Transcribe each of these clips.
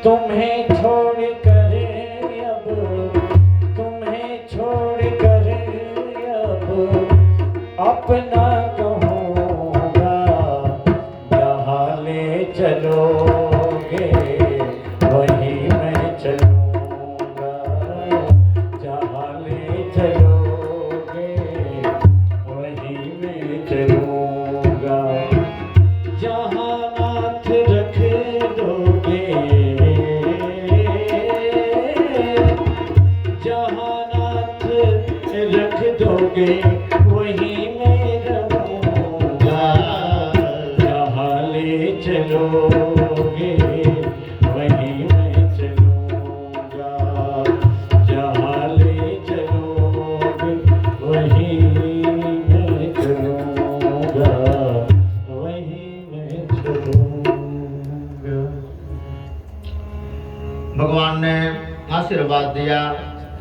तुम्हें छोड़ कर अब, तुम्हें छोड़ कर अब अपना कहूँगा, जहाँ ले चलोगे वहीं मैं चलूँगा, जहाँ ले चलोगे वहीं मैं चलूँगा, जहाँ नाथ रख दोगे, जहाँ नाथ रख दोगे वहीं मैं रहूँगा, जहाँ ले चलोगे वहीं मैं चलूँगा, जहाँ ले चलोगे वहीं मैं चलूँगा, वहीं मैं चलूँगा। भगवान ने आशीर्वाद दिया,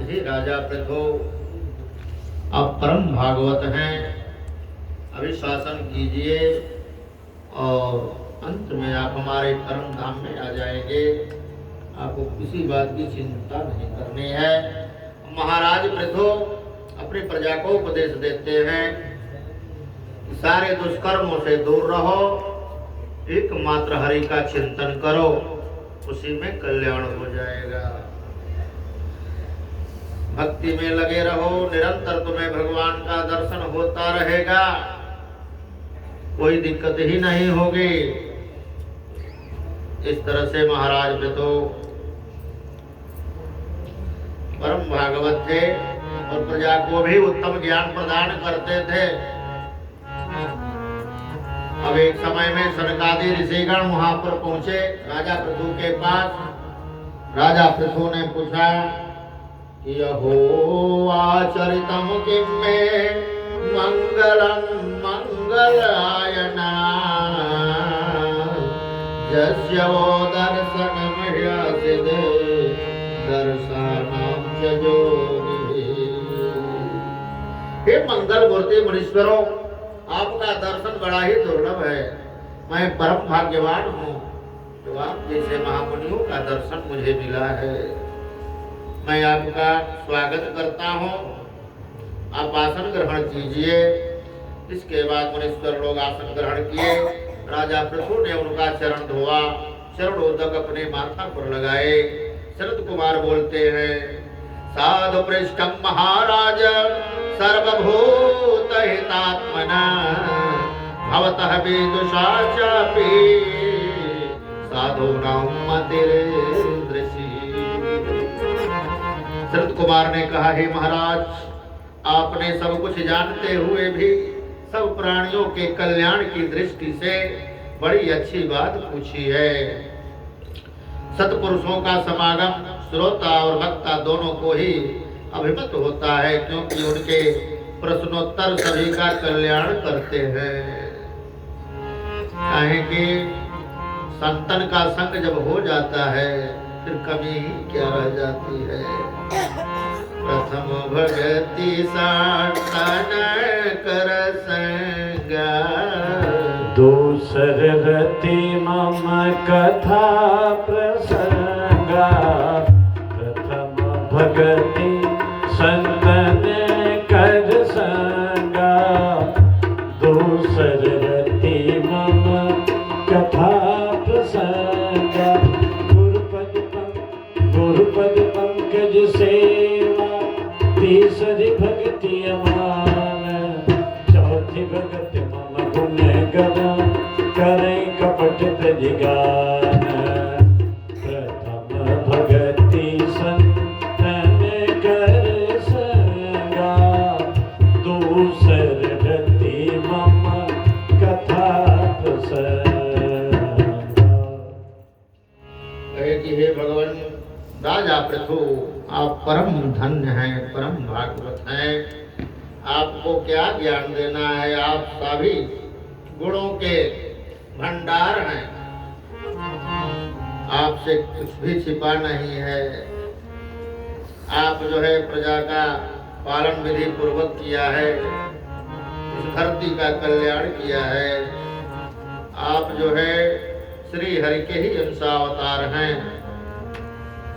हे राजा पृथु, आप परम भागवत हैं, अभी शासन कीजिए और अंत में आप हमारे परम धाम में आ जाएंगे। आपको किसी बात की चिंता नहीं करनी है। महाराज पृथु अपनी प्रजा को उपदेश देते हैं, सारे दुष्कर्मों से दूर रहो, एकमात्र हरि का चिंतन करो, उसी में कल्याण हो जाएगा। भक्ति में लगे रहो, निरंतर तुम्हें भगवान का दर्शन होता रहेगा, कोई दिक्कत ही नहीं होगी। इस तरह से महाराज पृथु परम भागवत थे और प्रजा को भी उत्तम ज्ञान प्रदान करते थे। अब एक समय में सनकादि ऋषिगण वहां पर पहुंचे राजा पृथु के पास। राजा पृथु ने पूछा कि अहो आचरितम किम में मंगलम मंगलायना, यस्य वो दर्शनम ह्यसिदे दर्शनम च योनिः। हे मंगल मूर्ति मुनीश्वरों, आपका दर्शन बड़ा ही दुर्लभ है। मैं परम भाग्यवान हूँ तो आप जैसे महामुनियों का दर्शन मुझे मिला है। मैं आपका स्वागत करता हूँ, आप आसन ग्रहण कीजिए। इसके बाद मुनीश्वर लोग आसन ग्रहण किए। राजा पृथु ने उनका चरण धोआ, चरणोदक अपने माथा पर लगाए। शरद कुमार बोलते हैं, साधु पृष्ठम महाराज सर्वभूत हितात्मना भवतः विदुषा चापि साधूनां मतिर्दृशी। शरद कुमार ने कहा, हे महाराज, आपने सब कुछ जानते हुए भी सब प्राणियों के कल्याण की दृष्टि से बड़ी अच्छी बात पूछी है। सत्पुरुषों का समागम श्रोता और वक्ता दोनों को ही अभिमत होता है, क्योंकि उनके प्रश्नोत्तर सभी का कल्याण करते हैं। काहे कि संतन का संग जब हो जाता है फिर कमी ही क्या रह जाती है। प्रथम भगति संतन कर संगा, दूसर रति मम कथा प्रसंगा। प्रथम भगति संतन कर संगा, दूसर रति मम कथा प्रसंगा। गुरुपद पंकज सेवा, तीसरी भक्ति अमान। चौथी भक्ति मम गुण गण, करें कपट तजिगान। प्रथम भक्ति संतन कर संगा, दूसर रति मम कथा प्रसंगा। कहे कि हे भगवान राजा पृथु, आप परम धन्य हैं, परम भागवत हैं। आपको क्या ज्ञान देना है, आप सभी गुणों के भंडार हैं, आपसे कुछ भी छिपा नहीं है। आप जो है प्रजा का पालन विधि पूर्वक किया है, इस धरती का कल्याण किया है। आप जो है श्री हरि के ही अंश अवतार हैं।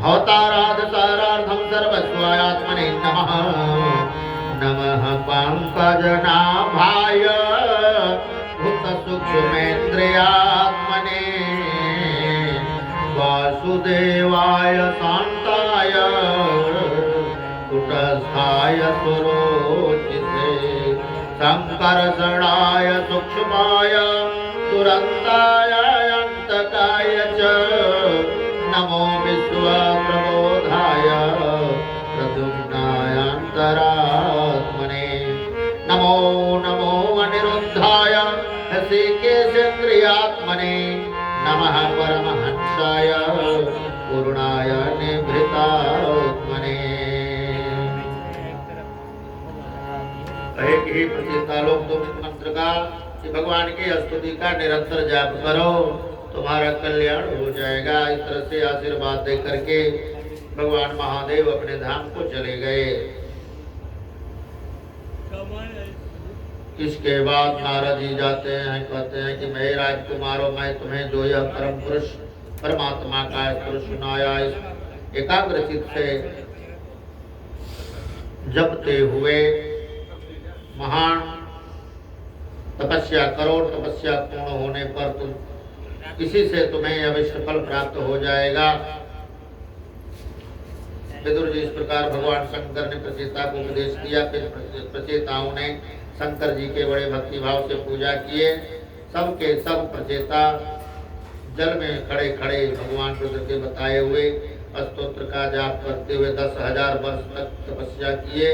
भवताराध सारार्थम सर्वस्वात्मने नमः। नमः पंकजनाभाय भूत सूक्ष्मेन्द्रियात्मने वासुदेवाय शांताय कुटस्थाय सुरोचिते संकर्षणाय सूक्ष्माय दुरंताय अंतकाय च नमो विश्वप्रबोधाय प्रद्युम्नाय अंतरात्मने नमो नमो अनिरुद्धाय ऋषिकेशेन्द्रियात्मने नमः परमहंसाय पूर्णाय निभृतात्मने। कहे कि हे प्रचेता लोग तुम इस मंत्र का कि भगवान की स्तुति का निरंतर जाप करो, तुम्हारा कल्याण हो जाएगा। इस तरह से आशीर्वाद दे करके भगवान महादेव अपने धाम को चले गए। इसके बाद नारद जी जाते हैं, कहते हैं कि मैं राजकुमारों, मैं तुम्हें जो यह परम पुरुष परमात्मा का पुरुष सुनाया, एकाग्र चित्त से जपते हुए महान तपस्या करो। तपस्या पूर्ण होने पर तुम इसी से तुम्हें अवश्य फल प्राप्त हो जाएगा। विदुर जी, इस प्रकार भगवान शंकर ने प्रचेता को उपदेश दिया। फिर प्रचेताओं ने शंकर जी के बड़े भक्ति भाव से पूजा किए। सब के सब प्रचेता जल में खड़े खड़े भगवान रुद्र के बताए हुए स्तोत्र का जाप करते हुए 10,000 वर्ष तक तपस्या किए।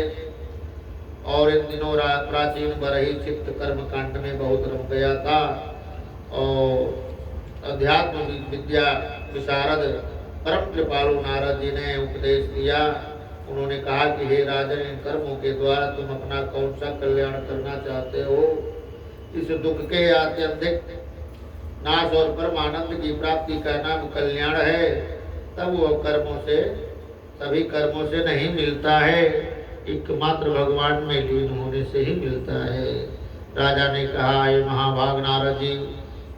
और इन दिनों प्राचीन बरही चित्त कर्म कांड में बहुत रम गया था। और अध्यात्म विद्या विशारद परम कृपालु नारद जी ने उपदेश दिया। उन्होंने कहा कि हे राजन, इन कर्मों के द्वारा तुम अपना कौन सा कल्याण करना चाहते हो? इस दुख के आत्यंतिक नाश और परमानंद की प्राप्ति का नाम कल्याण है। तब वो कर्मों से, सभी कर्मों से नहीं मिलता है, एकमात्र भगवान में लीन होने से ही मिलता है। राजा ने कहा, हे महाभाग नारद जी,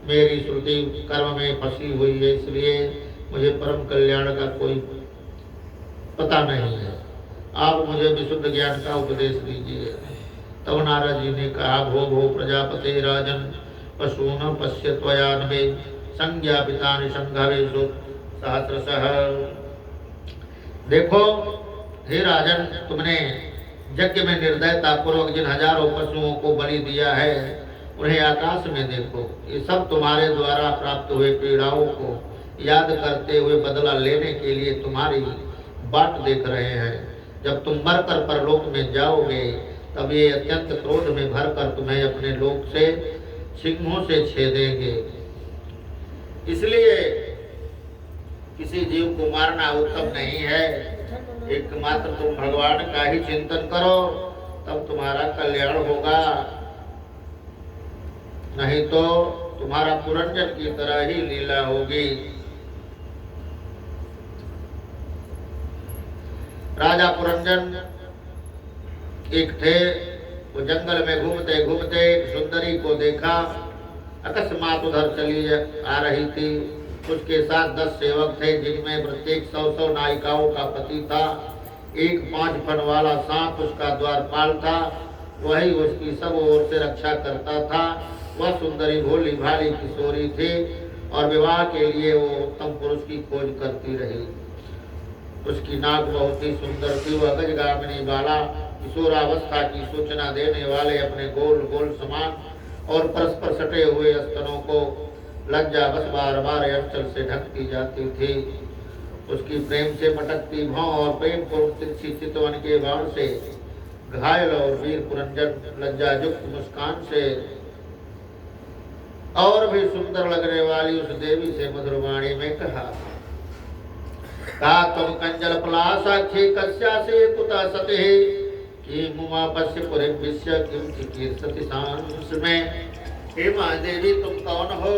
मेरी श्रुति कर्म में फंसी हुई है, इसलिए मुझे परम कल्याण का कोई पता नहीं है। आप मुझे विशुद्ध ज्ञान का उपदेश दीजिए। तब नारद जी ने कहा, भो भो प्रजापते राजन, पशून पश्य त्वयान्वे संज्ञापितानि संघवेषु सहस्रशः। देखो हे राजन, तुमने यज्ञ में निर्दयता पूर्वक जिन हजारों पशुओं को बलि दिया है, उन्हें आकाश में देखो। ये सब तुम्हारे द्वारा प्राप्त हुए पीड़ाओं को याद करते हुए बदला लेने के लिए तुम्हारी बाट देख रहे हैं। जब तुम मरकर परलोक में जाओगे, तब ये अत्यंत क्रोध में भरकर तुम्हें अपने लोक से सिंहों से छेदेंगे। इसलिए किसी जीव को मारना उत्तम नहीं है। एकमात्र तुम भगवान का ही चिंतन करो, तब तुम्हारा कल्याण होगा। नहीं तो तुम्हारा पुरंजन की तरह ही लीला होगी। राजा पुरंजन एक थे। वो जंगल में घूमते घूमते एक सुंदरी को देखा। अकस्मात उधर चली आ रही थी। उसके साथ 10 सेवक थे, जिनमें प्रत्येक 100 नायिकाओं का पति था। एक 5 फन वाला सांप उसका द्वारपाल था, वही उसकी सब ओर से रक्षा करता था। वह सुंदरी भोली भाली किशोरी थी और विवाह के लिए वो उत्तम पुरुष की खोज करती रही। उसकी नाक बहुत ही सुंदर थी। वह गजगामिनी बाला, किशोरावस्था की सूचना देने वाले अपने गोल गोल समान और परस्पर सटे हुए स्तनों को लज्जा बस बार बार अंचल से ढकती जाती थी। उसकी प्रेम से मटकती भौं और प्रेम पूर्ण तिरछी चितवन के बाण से घायल और वीर पुरंजन लज्जायुक्त मुस्कान से और भी सुंदर लगने वाली उस देवी से मधुर वाणी में कहा, तुम कंजल पलासाक्षी कस्यासे कुता सते कि मुमा पश्य पुरे विश्य किम कीर्ति सांस में। हे महादेवी, तुम कौन हो?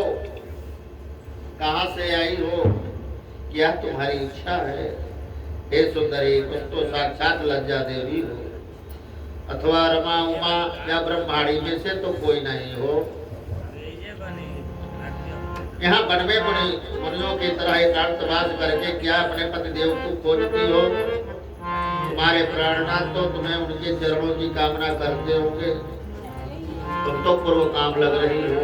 कहाँ से आई हो? क्या तुम्हारी इच्छा है? हे सुंदरी, तुम तो साक्षात लज्जा देवी हो, अथवा रमा उमा या ब्रह्माणी में से तो कोई नहीं हो। यहाँ वन में मुनियों की तरह एकांतवास करके क्या अपने पति देव को खोजती हो? तुम्हारे प्राणनाथ तो तुम्हें उनके चरणों की कामना करते होंगे, तुम तो पूर्व काम लग रही हो।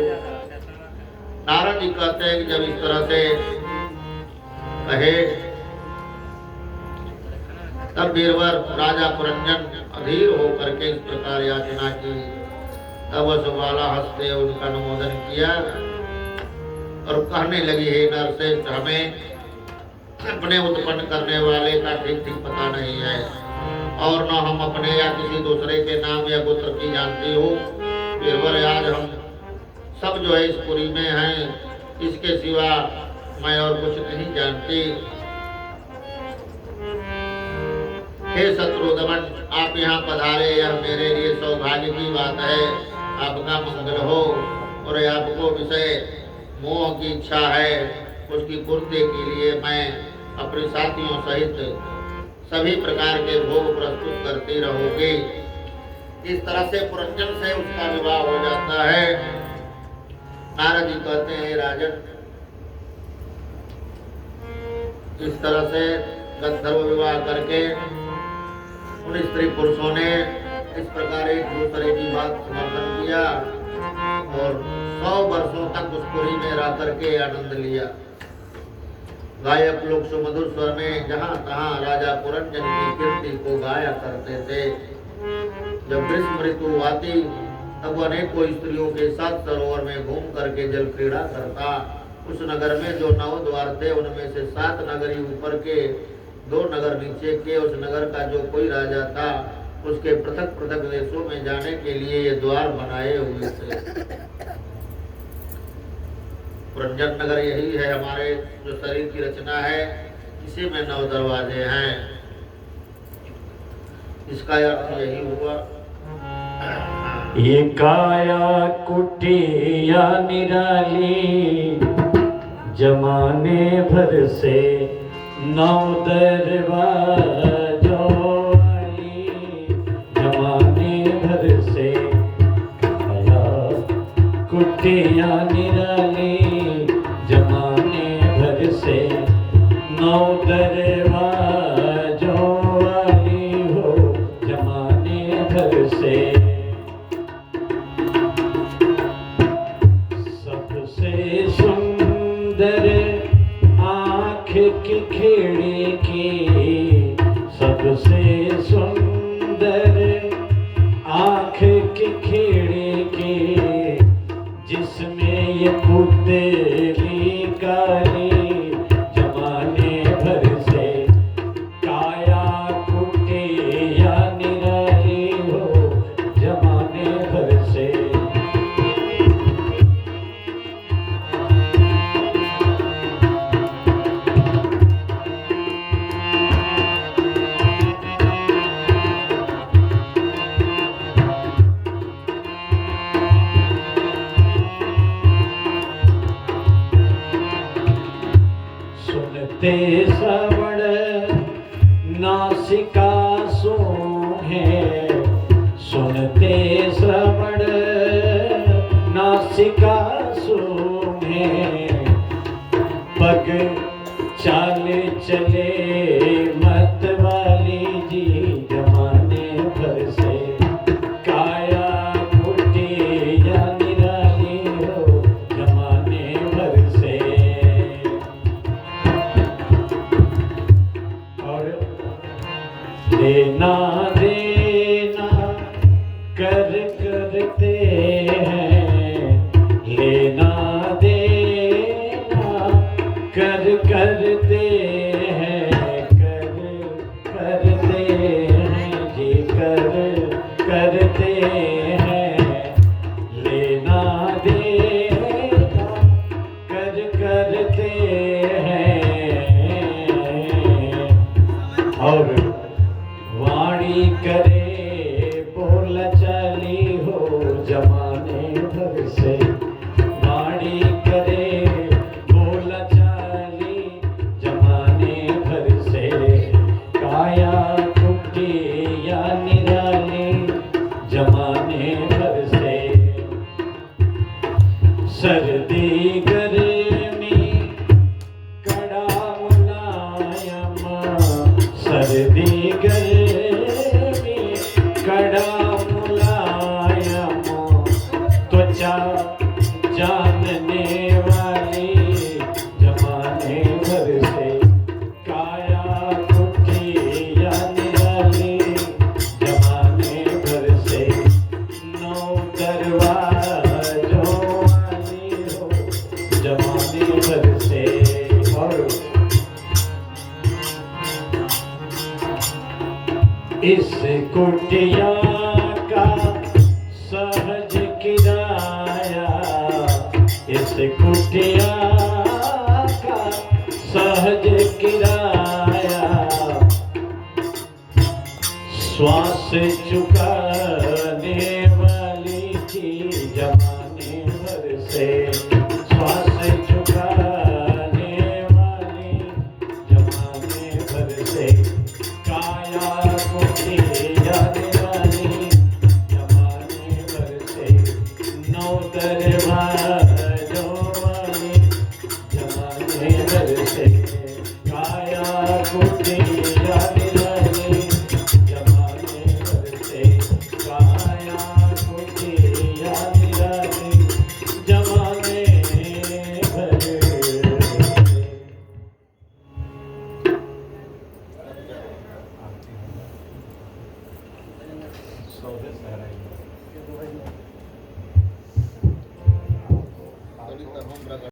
नारद जी कहते हैं कि जब इस तरह से कहे तब बीरवर राजा पुरंजन अधीर होकर के इस प्रकार याचना की। तब वह सुबाला हंसते उनका अनुमोदन किया और कहने लगी, हे नरश्रेष्ठ, हमें अपने उत्पन्न करने वाले का ठीक ठीक पता नहीं है और न हम अपने या किसी दूसरे के नाम या गोत्र की जानती हो। बीरवर, आज हम सब जो है इस पुरी में हैं, इसके सिवा मैं और कुछ नहीं जानती। हे शत्रुदमन, आप यहाँ पधारे, यह मेरे लिए सौभाग्य की बात है। आपका मंगल हो। और आपको विषय मोह की इच्छा है, उसकी पूर्ति के लिए मैं अपने साथियों सहित सभी प्रकार के भोग प्रस्तुत करती रहूंगी। इस तरह से पुरंजन से उसका विवाह हो जाता है। नारद जी कहते हैं, राजन, इस तरह से गंधर्व विवाह करके उन स्त्री पुरुषों ने इस प्रकार एक दूसरे की बात समर्थन किया और 100 वर्षों तक उस पुरी में रह करके आनंद लिया। गायक लोग सुमधुर स्वर में जहाँ तहाँ राजा पुरंजन की कीर्ति को गाया करते थे। जब ग्रीष्म ऋतु आती तब अनेकों स्त्रियों के साथ सरोवर में घूम करके जल क्रीड़ा करता। उस नगर में जो 9 द्वार थे, उनमें से 7 नगरी ऊपर के, 2 नगर नीचे के। उस नगर का जो कोई राजा था, उसके पृथक पृथक देशों में जाने के लिए ये द्वार बनाए हुए थे। पुरंजन नगर यही है, हमारे जो शरीर की रचना है, इसी में 9 दरवाजे हैं। इसका अर्थ यही हुआ। ये काया कुटिया निराली, जमाने भर से 9 दरवाजों वाली, जमाने भर से काया कुटिया निराली, जमाने भर से 9 दरवाजों वाली हो, जमाने भर से। सबसे सुंदर आँख की खिड़की, सबसे सुंदर आँख की खिड़की, जिसमें ये पुतली काली, जमाने भर से काया कुटिया निराली हो, जमाने भर से। सुनते श्रवण नासिका सूंघे, सुनते श्रवण नासिका सूंघे, पग चाल चले मत वाली जी, जमाने भर से काया कुटिया निराली हो, जमाने भर से। लेना देना कर करते हैं, लेना देना कर करते हैं, कर करते हैं जी, कर करते हैं। लेना देना कर करते हैं और वाणी करे बोल चली हो, जमाने भर से। वाणी करे बोल चली, जमाने भर से। काया कुटिया निराली, जमाने भर से। सर्दी गर्मी इस कुटिया का सहज किराया, इस कुटिया का सहज किराया, श्वास चुकाने वाली थी जमाने भर से, श्वास चुकाने वाली जमाने भर से, काया को जाने वाली जमाने भर से, नौ दरवाजों वाली जमाने भर से, काया को जाने वाली जमाने भर से, काया को जाने वाली जमाने भर से। So this that I